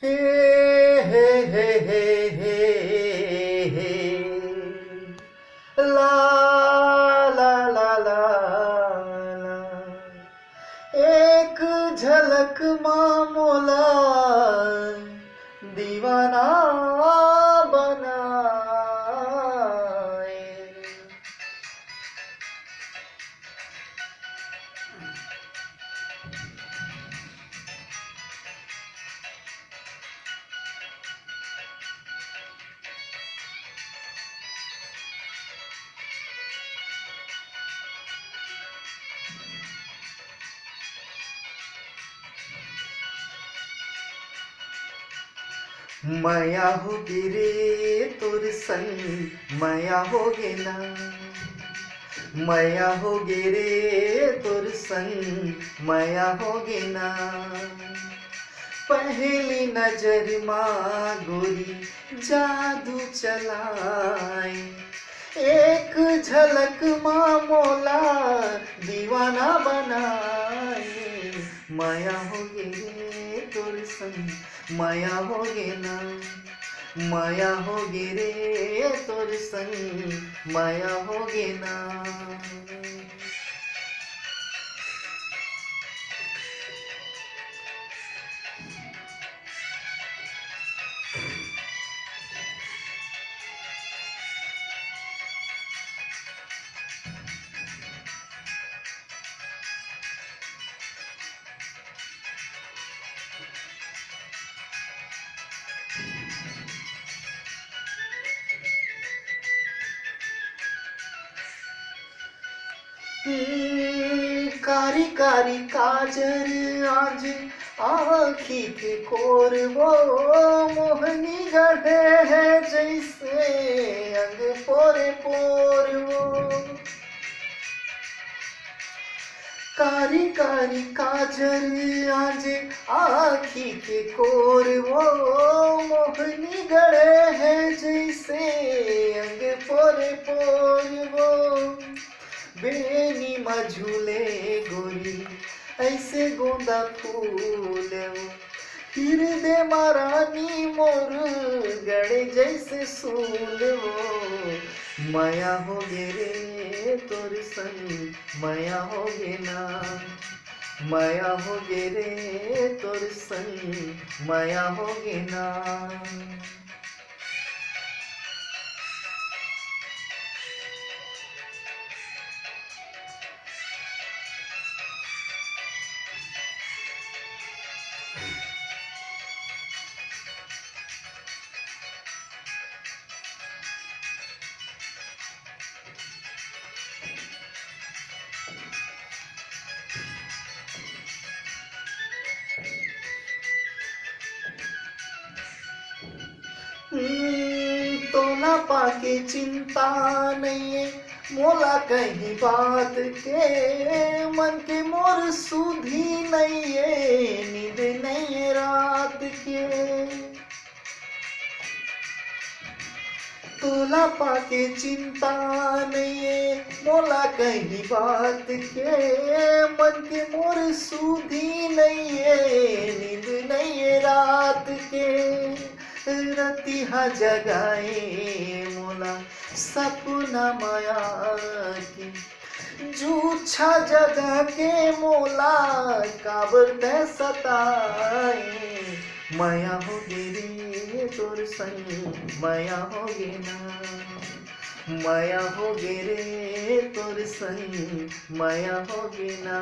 हे हे हे हे हे हे ला ला ला ला ला एक झलक मामोला दीवाना बनाए। माया होगी रे तोर संग माया होगी ना, माया होगी रे तोर संग माया होगी ना। पहली नजर माँ गोरी जादू चलाए, एक झलक माँ मोला दीवाना बनाए। माया होगी रे तोर संग माया होगी ना, माया होगी रे तोर संग माया होगी ना। कारी कारी काजर आज आँखी के कोर वो मोहनी गढ़े है जैसे अंग पोरे पोर वो। कारी कारी काजल आज आँखी के कोर वो मोहनी गढ़े है जैसे अंग पोरे पोर वो। बेनी मझूले गोरी ऐसे गोंदा फूल हृदय मारानी मोर गड़े जैसे सूल वो। माया होगे रे तोर संग माया होगे ना, माया होगे रे तोर संग माया होगे ना। तो ना पाके चिंता नहीं है मोला कहीं बात के, मन के मोर सुधी नहीं है नींद नहीं है रात के। तोला पाके चिंता नहीं है मोला कहीं बात के, मन के मोर सुधी नहीं है नींद नहीं है रात के। रतिहा जगाए मोला सपना माया की, झूठा जगा के मोला काबर दे सताए। माया होगी रे तोर संग माया होगी ना, माया होगी रे तोर संग माया होगी ना।